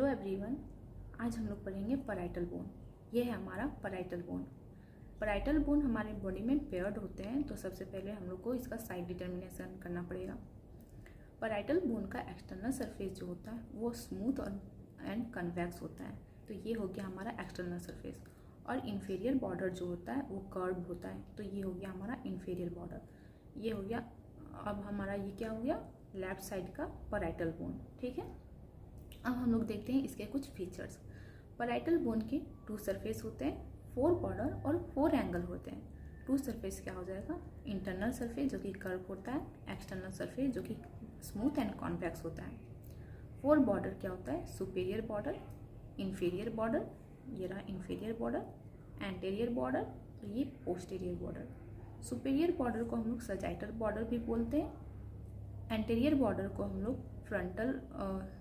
Hello everyone, आज हम लोग पढ़ेंगे पैराइटल बोन। ये है हमारा पैराइटल बोन। पैराइटल बोन हमारे बॉडी में पेयर्ड होते हैं, तो सबसे पहले हम लोग को इसका साइड डिटर्मिनेशन करना पड़ेगा। पैराइटल बोन का एक्सटर्नल सरफेस जो होता है वो स्मूथ और एंड कन्वेक्स होता है, तो ये हो गया हमारा एक्सटर्नल सरफेस। और इन्फीरियर बॉर्डर जो होता है वो कर्व होता है, तो ये हो गया हमारा इन्फीरियर बॉर्डर। ये हो गया, अब हमारा ये क्या हो गया, लेफ्ट साइड का पैराइटल बोन। ठीक है, अब हम लोग देखते हैं इसके कुछ फीचर्स। पैराइटल बोन के टू सरफेस होते हैं, 4 बॉर्डर और 4 एंगल होते हैं। टू सरफेस क्या हो जाएगा, इंटरनल सरफेस जो कि कर्व होता है, एक्सटर्नल सरफेस जो कि स्मूथ एंड कॉन्वेक्स होता है। 4 बॉर्डर क्या होता है, सुपीरियर बॉर्डर, इन्फीरियर बॉर्डर, ये रहा इन्फीरियर बॉर्डर, एंटीरियर बॉर्डर, ये पोस्टीरियर बॉर्डर। सुपीरियर बॉर्डर को हम लोग सजाइटल बॉर्डर भी बोलते हैं, एंटीरियर बॉर्डर को हम लोग फ्रंटल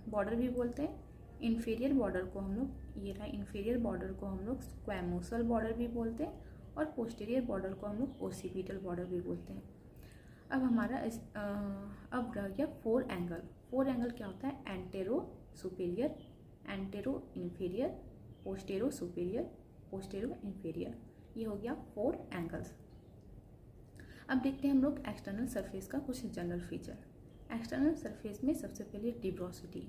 बॉर्डर भी बोलते हैं, इन्फीरियर बॉर्डर को हम लोग, ये रहा इन्फीरियर बॉर्डर को हम लोग स्क्वैमोसल बॉर्डर भी बोलते हैं, और पोस्टीरियर बॉर्डर को हम लोग ओसिपिटल बॉर्डर भी बोलते हैं। अब हमारा अब रह गया 4 एंगल। 4 एंगल क्या होता है, antero superior, antero inferior, postero superior, postero inferior. ये हो गया 4 एंगल्स। अब देखते हैं हम लोग एक्सटर्नल सरफेस का कुछ जनरल फीचर। एक्सटर्नल सरफेस में सबसे पहले टिब्रोसिटी,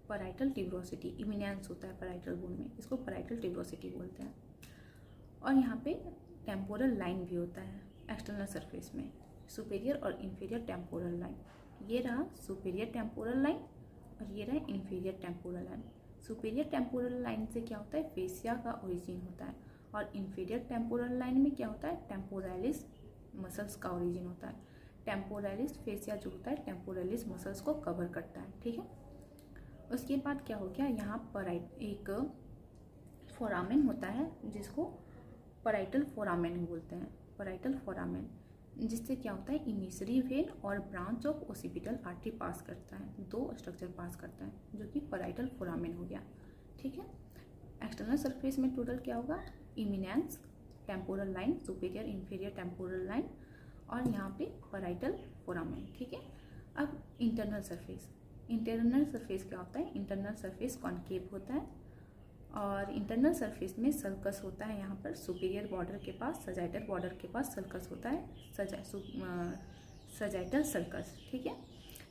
पैराइटल टिब्रोसिटी, इमिनेंस होता है पैराइटल बोन में, इसको पैराइटल टिब्रोसिटी बोलते हैं। और यहाँ पे टेम्पोरल लाइन भी होता है एक्सटर्नल सरफेस में, सुपीरियर और इन्फीरियर टेम्पोरल लाइन। ये रहा सुपीरियर टेम्पोरल लाइन और ये रहा inferior temporal line. Superior temporal line से क्या होता है, फेसिया का ओरिजिन होता है, और इन्फीरियर टेम्पोरल लाइन में क्या होता है, टेम्पोरालिस मसल्स का ओरिजिन होता है। टेम्पोरालिस फेसिया जो होता है टेम्पोरालिस मसल्स को कवर करता है। ठीक है, उसके बाद क्या हो गया, यहाँ पर एक फोरामेन होता है जिसको पैराइटल फोरामेन बोलते हैं, पैराइटल फोरामेन, जिससे क्या होता है, इमिसरी वेन और ब्रांच ऑफ ओसिपिटल आर्टरी पास करता है, 2 स्ट्रक्चर पास करता है जो कि पैराइटल फोरामेन हो गया। ठीक है, एक्सटर्नल सरफेस में टोटल क्या होगा, eminence, temporal line, superior inferior temporal line, और यहाँ पे पैराइटल फोरामेन। ठीक है, अब इंटरनल सरफेस। इंटरनल सरफेस क्या होता है, इंटरनल सरफेस कॉन्केव होता है, और इंटरनल सरफेस में सर्कस होता है। यहाँ पर सुपीरियर बॉर्डर के पास, सजाइटल बॉर्डर के पास सर्कस होता है, सजाइटल सर्कस। ठीक है,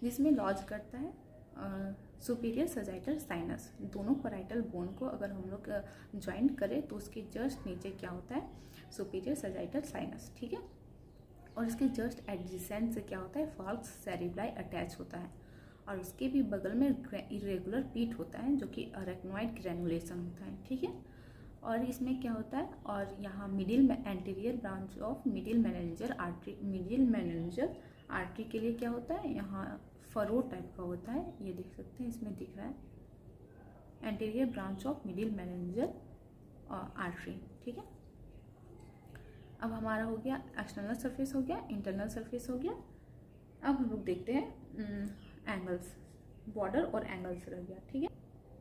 जिसमें लॉज करता है सुपीरियर सजाइटल साइनस। दोनों पैराइटल बोन को अगर हम लोग ज्वाइंट करें तो उसके जस्ट नीचे क्या होता है, सुपीरियर सजाइटल साइनस। ठीक है, और इसके जस्ट एडजेसेंट से क्या होता है, फॉल्क्स सेरिब्लाई अटैच होता है, और उसके भी बगल में इरेगुलर पीट होता है जो कि अरेक्नोइड ग्रेनुलेशन होता है। ठीक है, और इसमें क्या होता है, और यहाँ मिडिल में anterior branch of middle meningeal artery, middle meningeal artery के लिए क्या होता है, यहाँ फरो टाइप का होता है, ये देख सकते हैं इसमें दिख रहा है, anterior branch of middle meningeal artery. ठीक है, अब हमारा हो गया एक्सटर्नल सरफेस हो गया, इंटरनल सरफेस हो गया। अब हम लोग देखते हैं एंगल्स, बॉर्डर और एंगल्स रह गया। ठीक है,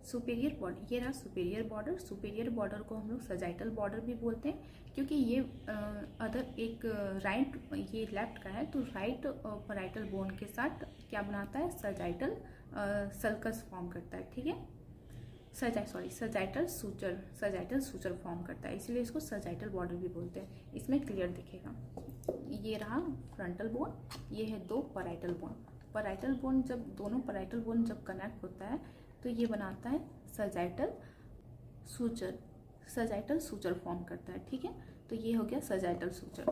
सुपीरियर बॉर्डर, ये रहा सुपीरियर बॉर्डर। सुपीरियर बॉर्डर को हम लोग सजाइटल बॉर्डर भी बोलते हैं, क्योंकि ये अदर एक राइट, ये लेफ्ट का है, तो राइट पैराइटल बोन के साथ क्या बनाता है, सजाइटल सर्कस फॉर्म करता है। ठीक है, सजाइटल सूचर फॉर्म करता है, इसलिए इसको सजाइटल बॉर्डर भी बोलते हैं। इसमें क्लियर दिखेगा, ये रहा फ्रंटल बोन, ये है 2 पैराइटल बोन। पैराइटल बोन जब दोनों पैराइटल बोन जब कनेक्ट होता है तो ये बनाता है सजाइटल सूचर फॉर्म करता है। ठीक है, तो ये हो गया सजाइटल सूचर,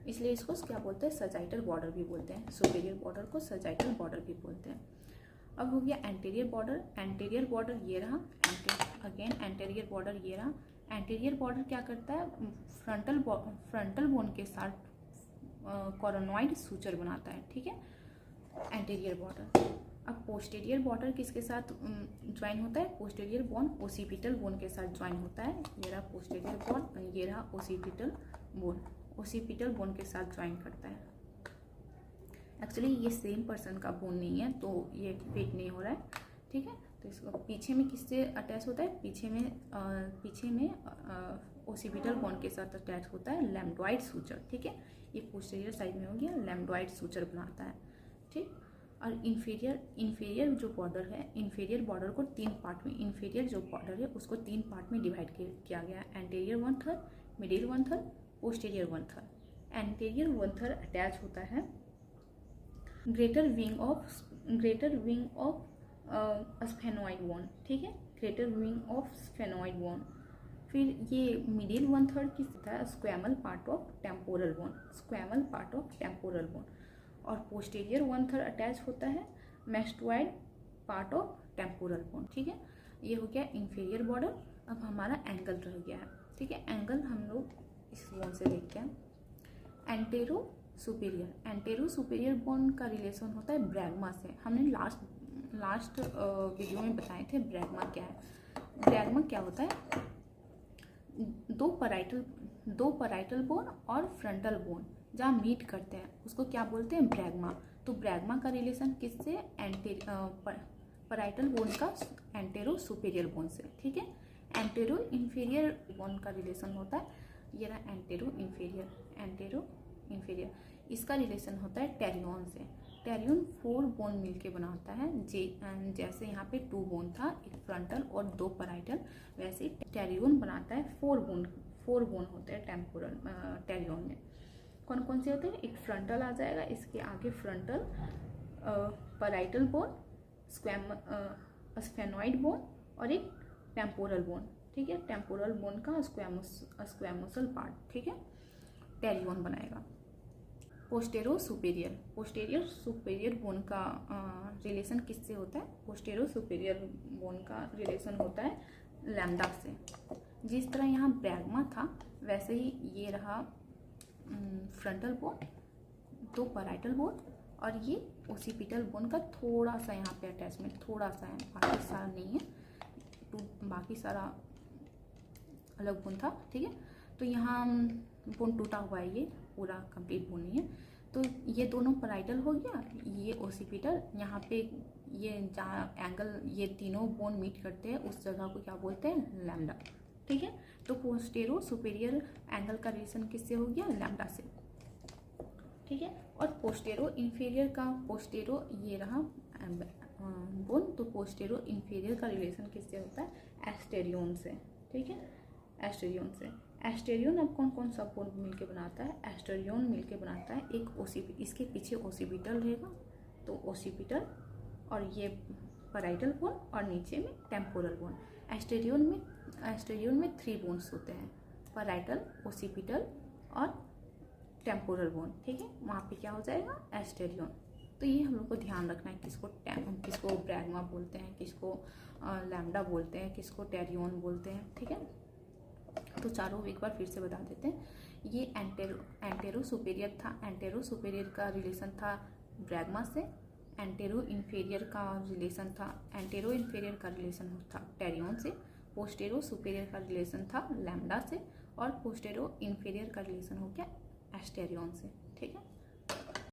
इसलिए इसको क्या बोलते हैं, सजाइटल बॉर्डर भी बोलते हैं। सुपीरियर बॉर्डर को सजाइटल बॉर्डर भी बोलते हैं। अब हो गया एंटीरियर बॉर्डर। एंटीरियर बॉर्डर ये रहा, अगेन एंटीरियर बॉर्डर ये रहा। एंटीरियर बॉर्डर क्या करता है, फ्रंटल बोन के साथ कोरोनॉइड सूचर बनाता है। ठीक है, एंटीरियर बॉर्डर। अब पोस्टीरियर बॉर्डर किसके साथ ज्वाइन होता है, पोस्टीरियर बोन ओसिपिटल बोन के साथ ज्वाइन होता है। ये रहा पोस्टीरियर बोन, ये रहा ओसिपिटल बोन, ओसिपिटल बोन के साथ ज्वाइन करता है। एक्चुअली ये सेम पर्सन का बोन नहीं है, तो ये फिट नहीं हो रहा है। ठीक है, तो इसको पीछे में किससे अटैच होता है, पीछे में ओसिपिटल बोन के साथ अटैच होता है लैम्डोइड सूचर। ठीक है, ये पोस्टीरियर साइड में हो गया, लैम्डोइड सूचर बनाता है। ठीक, और इन्फीरियर जो बॉर्डर है, इन्फीरियर बॉर्डर को 3 पार्ट में, इन्फीरियर जो बॉर्डर है उसको 3 पार्ट में डिवाइड किया गया है। Anterior 1/3, middle 1/3, posterior 1/3। Anterior 1/3 attach होता है greater wing of sphenoid bone, ठीक है, greater wing of sphenoid bone. फिर ये मिडिल 1/3 की है squamous part of temporal bone, squamous part of temporal bone. और पोस्टीरियर 1/3 अटैच होता है mastoid part of temporal bone, ठीक है। ये हो गया इंफीरियर बॉर्डर। अब हमारा एंगल रह गया है, ठीक है। एंगल हम लोग इस बोन से देखते हैं। एंटेरो सुपीरियर बोन का रिलेशन होता है ब्रैगमा से। हमने लास्ट वीडियो में बताए थे ब्रैगमा क्या है। ब्रैगमा क्या होता है, दो पराइटल बोन और फ्रंटल बोन जहाँ मीट करते हैं उसको क्या बोलते हैं, ब्रैगमा। तो ब्रैगमा का रिलेशन किससे, पराइटल बोन का एंटेरो सुपीरियर बोन से, ठीक है। एंटेरो इन्फीरियर बोन का रिलेशन होता है, ये रहा एंटेरो इन्फीरियर, इसका रिलेशन होता है टेरियन से। टेरियन 4 बोन मिलके बनाता है, जैसे यहाँ पे 2 बोन था, एक फ्रंटल और 2 पराइटल, वैसे टेरियन बनाता है 4 बोन होते हैं टेरियन में। कौन कौन से होते हैं, एक फ्रंटल आ जाएगा, इसके आगे frontal, parietal bone, sphenoid bone और एक टेम्पोरल बोन, ठीक है। टेम्पोरल बोन का स्क्वैमोसल पार्ट, ठीक है, टेरियन बनाएगा। पोस्टेरो सुपीरियर बोन का रिलेशन किससे होता है, पोस्टेरो सुपीरियर बोन का रिलेशन होता है लैम्डा से। जिस तरह यहाँ ब्रैगमा था वैसे ही ये रहा फ्रंटल बोन, 2 पराइटल बोन और ये ओसिपिटल बोन का थोड़ा सा यहाँ पे अटैचमेंट, थोड़ा सा है, बाकी सारा नहीं है, बाकी सारा अलग बोन था, ठीक है। तो यहाँ बोन टूटा हुआ है, ये पूरा कंप्लीट बोन नहीं है। तो ये दोनों पराइटल हो गया, ये ओसिपिटल, यहाँ पे ये जहाँ एंगल ये तीनों बोन मीट करते हैं उस जगह को क्या बोलते हैं, लैम्डा, ठीक है। तो पोस्टेरो सुपीरियर एंगल का रिलेशन किससे हो गया, लैम्डा से, ठीक है। और पोस्टेरो इन्फीरियर का, पोस्टेरो ये रहा बोन, तो पोस्टेरो इन्फीरियर का रिलेशन किससे होता है, एस्टेरियन से, ठीक है, एस्टेरियन से। एस्टेरियन अब कौन कौन सा बोन मिलके बनाता है, एस्टेरियन मिलके बनाता है एक इसके पीछे ओसिपिटल रहेगा, तो ओसिपिटल और ये पराइटल बोन और नीचे में टेम्पोरल बोन। एस्टेरियन में 3 बोन्स होते हैं, पराइटल, ओसिपिटल और टेम्पोरल बोन, ठीक है। वहाँ पे क्या हो जाएगा, एस्टेरियन। तो ये हम लोग को ध्यान रखना है, किसको ब्रैगमा बोलते हैं, किसको लैम्डा बोलते हैं, किसको टेरियन बोलते हैं, ठीक है। तो चारों एक बार फिर से बता देते हैं। ये एंटेरो सुपीरियर था, एंटेरो सुपीरियर का रिलेशन था ब्रैगमा से। एंटेरो इन्फीरियर का रिलेशन था टेरियन से। पोस्टेरो सुपीरियर का रिलेशन था लैम्डा से और पोस्टेरो इन्फीरियर का रिलेशन हो गया एस्टेरियन से, ठीक है।